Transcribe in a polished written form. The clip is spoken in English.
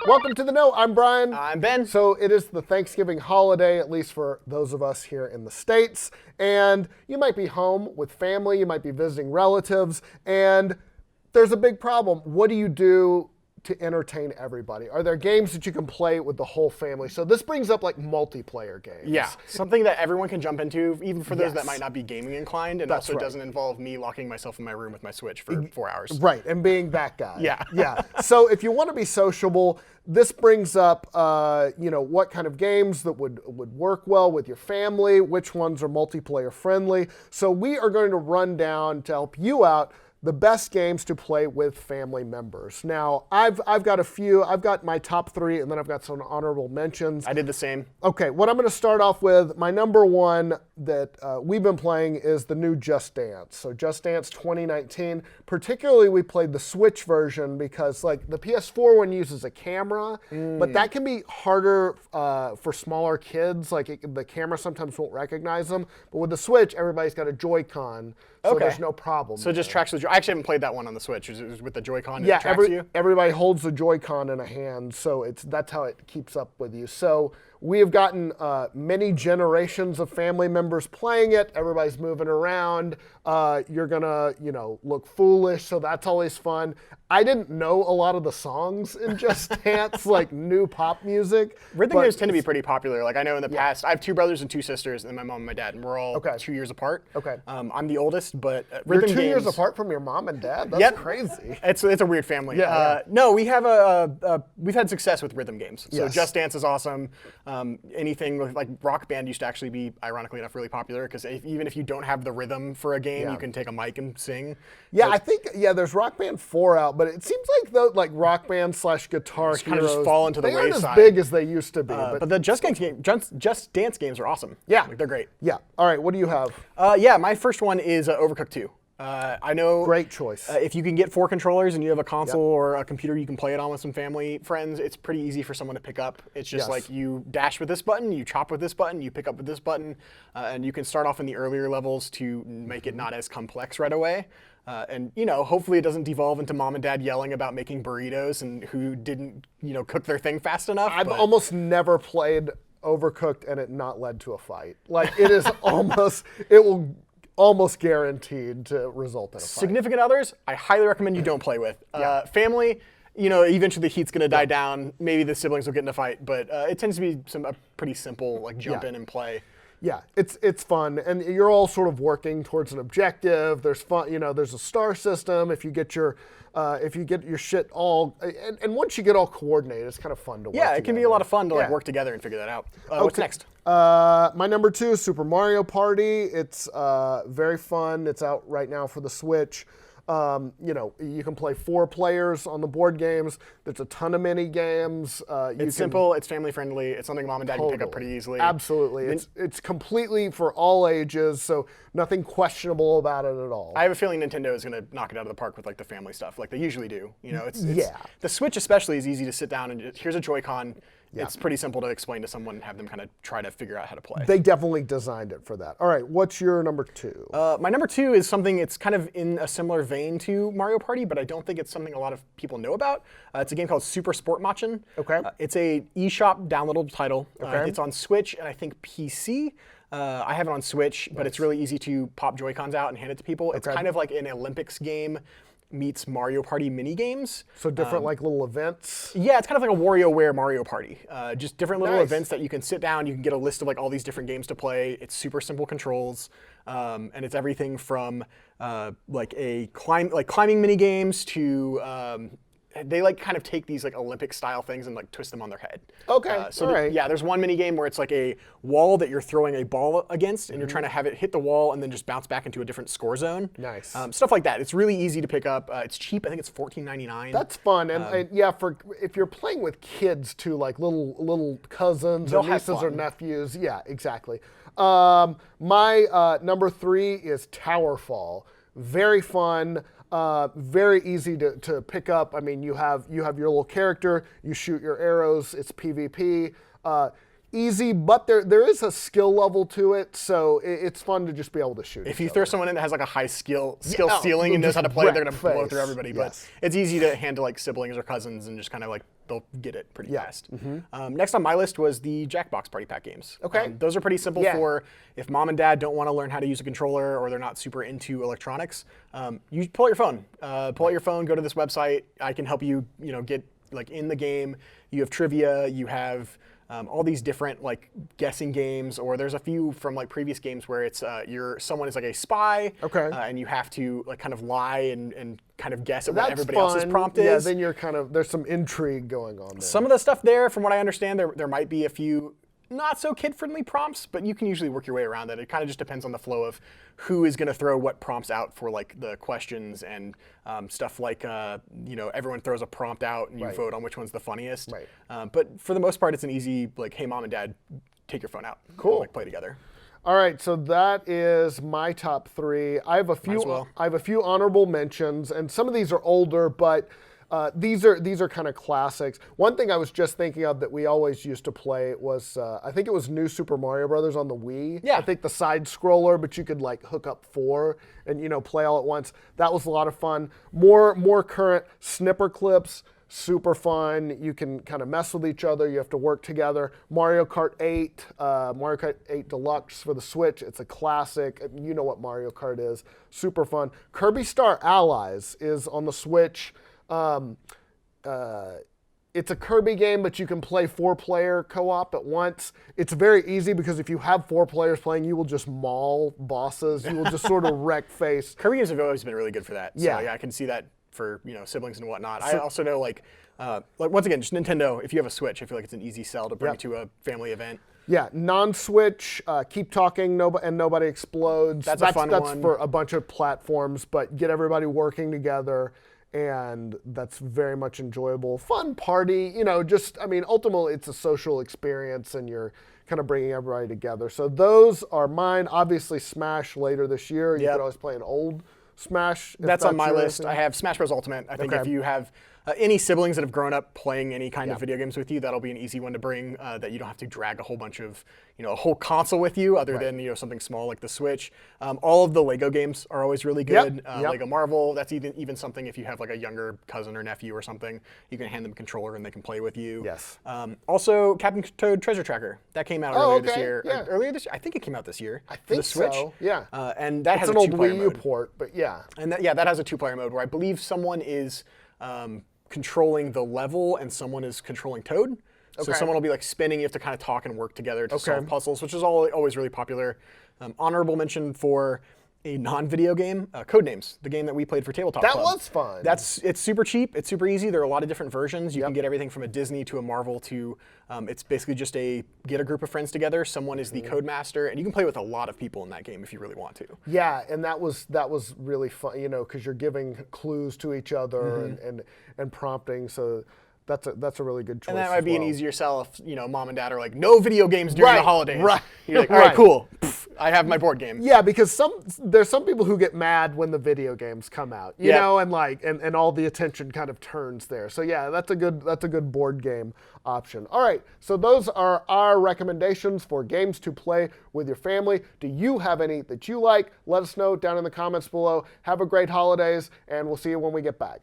Welcome to The Note. I'm Brian. I'm Ben. So it is the Thanksgiving holiday, at least for those of us here in the States. And you might be home with family, you might be visiting relatives, and there's a big problem. What do you do to entertain everybody? Are there games that you can play with the whole family? So this brings up like multiplayer games. Yeah, something that everyone can jump into, even for those that Yes. might not be gaming inclined, and That's also right. doesn't involve me locking myself in my room with my Switch for 4 hours. Right, and being that guy. Yeah. Yeah. So if you want to be sociable, this brings up, what kind of games that would work well with your family, which ones are multiplayer friendly. So we are going to run down to help you out the best games to play with family members. Now, I've got a few. I've got my top 3, and then I've got some honorable mentions. I did the same. Okay, what I'm going to start off with, my number one that we've been playing is the new Just Dance. So Just Dance 2019. Particularly, we played the Switch version because like the PS4 one uses a camera, but that can be harder for smaller kids. Like the camera sometimes won't recognize them. But with the Switch, everybody's got a Joy-Con, so Okay. there's no problem. So it just tracks with. I actually haven't played that one on the Switch. It was with the Joy-Con. Yeah, it tracks you. everybody holds the Joy-Con in a hand, so that's how it keeps up with you. So we have gotten many generations of family members playing it. Everybody's moving around. You're gonna, look foolish, so that's always fun. I didn't know a lot of the songs in Just Dance, like new pop music. Rhythm but games tend to be pretty popular. Like I know in the past, I have 2 brothers and 2 sisters, and then my mom and my dad, and we're all Okay. 2 years apart. Okay. I'm the oldest, but You're rhythm 2 years games- apart from your mom and dad. That's Yep. crazy. It's a weird family. Yeah. No, we have we've had success with rhythm games. So Yes. Just Dance is awesome. Anything with like Rock Band used to actually be, ironically enough, really popular because even if you don't have the rhythm for a game, Yeah. you can take a mic and sing. Yeah, I think there's Rock Band 4 out, but it seems like like Rock Band / Guitar kind of just Heroes, fall into the they aren't wayside. as big as they used to be. But the Just Dance games are awesome. Yeah. Like, they're great. Yeah. All right. What do you have? My first one is Overcooked 2. I know. Great choice. If you can get 4 controllers and you have a console or a computer you can play it on with some family friends, it's pretty easy for someone to pick up. It's just Yes. like you dash with this button, you chop with this button, you pick up with this button, and you can start off in the earlier levels to make it not as complex right away. And hopefully it doesn't devolve into mom and dad yelling about making burritos and who didn't, cook their thing fast enough. I've but- almost never played Overcooked and it not led to a fight. Like it is it will almost guaranteed to result in a fight. Significant others, I highly recommend you don't play with. Family, eventually the heat's gonna die down. Maybe the siblings will get in a fight, but it tends to be a pretty simple like jump in and play. Yeah, it's fun, and you're all sort of working towards an objective. There's fun, there's a star system. If you get your shit all, and once you get all coordinated, it's kind of fun to work. Yeah, it can be a lot of fun to Yeah. work together and figure that out. What's next? My number 2 is Super Mario Party. It's very fun. It's out right now for the Switch. You can play 4 players on the board games. There's a ton of mini games. It's simple. It's family friendly. It's something mom and dad can pick up pretty easily. Absolutely. It's completely for all ages, so nothing questionable about it at all. I have a feeling Nintendo is going to knock it out of the park with like the family stuff, like they usually do. It's Yeah. The Switch especially is easy to sit down and here's a Joy-Con. It's pretty simple to explain to someone and have them kind of try to figure out how to play. They definitely designed it for that. All right, what's your number 2? My number 2 is something it's kind of in a similar vein to Mario Party, but I don't think it's something a lot of people know about. It's a game called Super Sport Machin. Okay. It's a eShop downloadable title. Okay. It's on Switch and I think PC. I have it on Switch, but it's really easy to pop Joy-Cons out and hand it to people. It's kind of like an Olympics game meets Mario Party mini games. So different like little events. Yeah, it's kind of like a WarioWare Mario Party. Just different little Nice. events that you can sit down, you can get a list of like all these different games to play. It's super simple controls. And it's everything from climbing mini games to they like kind of take these like Olympic style things and like twist them on their head. Okay, all right. Yeah, there's one mini game where it's like a wall that you're throwing a ball against and you're trying to have it hit the wall and then just bounce back into a different score zone. Nice. Stuff like that. It's really easy to pick up. It's cheap. I think it's $14.99. That's fun, and for if you're playing with kids too, like little cousins or They'll have nieces or fun. nephews. Yeah, exactly. My number 3 is Towerfall. Very fun. Very easy to pick up. I mean, you have your little character. You shoot your arrows. It's PvP. easy, but there is a skill level to it, so it's fun to just be able to shoot. If you throw someone in that has like a high skill Yeah, ceiling and knows how to play, they're wreck gonna blow face. through everybody. Yes. But it's easy to handle like siblings or cousins and just kind of like they'll get it pretty Yeah. fast. Next on my list was the Jackbox Party Pack games. Okay. Those are pretty simple Yeah. for if mom and dad don't want to learn how to use a controller or they're not super into electronics. You pull out your phone. Pull out your phone. Go to this website. I can help you. Get like in the game. You have trivia. You have all these different like guessing games, or there's a few from like previous games where it's someone is like a spy, Okay. And you have to like kind of lie and kind of guess at what That's everybody fun. else's prompt Yeah, is. then you're there's some intrigue going on there. Some of the stuff there, from what I understand, there might be a few not so kid-friendly prompts, but you can usually work your way around that. It kind of just depends on the flow of who is going to throw what prompts out for like the questions and stuff like everyone throws a prompt out and you Right. vote on which one's the funniest. Right. But for the most part, it's an easy like, hey, mom and dad, take your phone out. Cool. And, like play together. All right, so that is my top 3. I have a few. as well. I have a few honorable mentions, and some of these are older, but these are kind of classics. One thing I was just thinking of that we always used to play was I think it was New Super Mario Brothers on the Wii. Yeah. I think the side scroller, but you could like hook up 4 and play all at once. That was a lot of fun. More current Snipper Clips. Super fun. You can kind of mess with each other. You have to work together. Mario Kart 8, Mario Kart 8 Deluxe for the Switch. It's a classic. You know what Mario Kart is. Super fun. Kirby Star Allies is on the Switch. It's a Kirby game, but you can play 4-player co-op at once. It's very easy because if you have 4 players playing, you will just maul bosses. You will just sort of wreck face. Kirby games have always been really good for that. Yeah. So yeah, I can see that for siblings and whatnot. I also know like once again, just Nintendo. If you have a Switch, I feel like it's an easy sell to bring Yep. to a family event. Yeah, non-Switch, Keep Talking, and Nobody Explodes. That's a fun that's one. for a bunch of platforms, but get everybody working together, and that's very much enjoyable. Fun party, ultimately it's a social experience, and you're kind of bringing everybody together. So those are mine. Obviously, Smash later this year. You Yep. could always play an old Smash. if That's on my your list. thing. I have Smash Bros. Ultimate. I think Okay. if you have any siblings that have grown up playing any kind Yeah. of video games with you, that'll be an easy one to bring. That you don't have to drag a whole bunch of, a whole console with you, other than something small like the Switch. All of the Lego games are always really good. Yep. Lego Marvel. That's even something if you have like a younger cousin or nephew or something, you can hand them a controller and they can play with you. Yes. Also, Captain Toad Treasure Tracker that came out Oh, earlier this okay. year. Yeah. Earlier this year, I think it came out this year. I for think the Switch. so. Yeah. And that It's has an a old two-player Wii U mode. port, but yeah. And that has a 2-player mode where I believe someone is controlling the level and someone is controlling Toad. So Okay. someone will be like spinning. You have to kind of talk and work together to Okay. solve puzzles, which is always really popular. Honorable mention for a non-video game, Codenames, the game that we played for Tabletop That Club. was fun. It's super cheap. It's super easy. There are a lot of different versions. You can get everything from a Disney to a Marvel to it's basically just get a group of friends together. Someone is the code master, and you can play with a lot of people in that game if you really want to. Yeah, and that was really fun, because you're giving clues to each other and prompting. So that's a really good choice. And that might as be an well. easier sell if mom and dad are like, no video games during the Right, holidays. right, You're like, all right, right. cool. Pff, I have my board game. Yeah, because there's some people who get mad when the video games come out, you Yep. know, and all the attention kind of turns there. So yeah, that's a good board game option. All right, so those are our recommendations for games to play with your family. Do you have any that you like? Let us know down in the comments below. Have a great holidays, and we'll see you when we get back.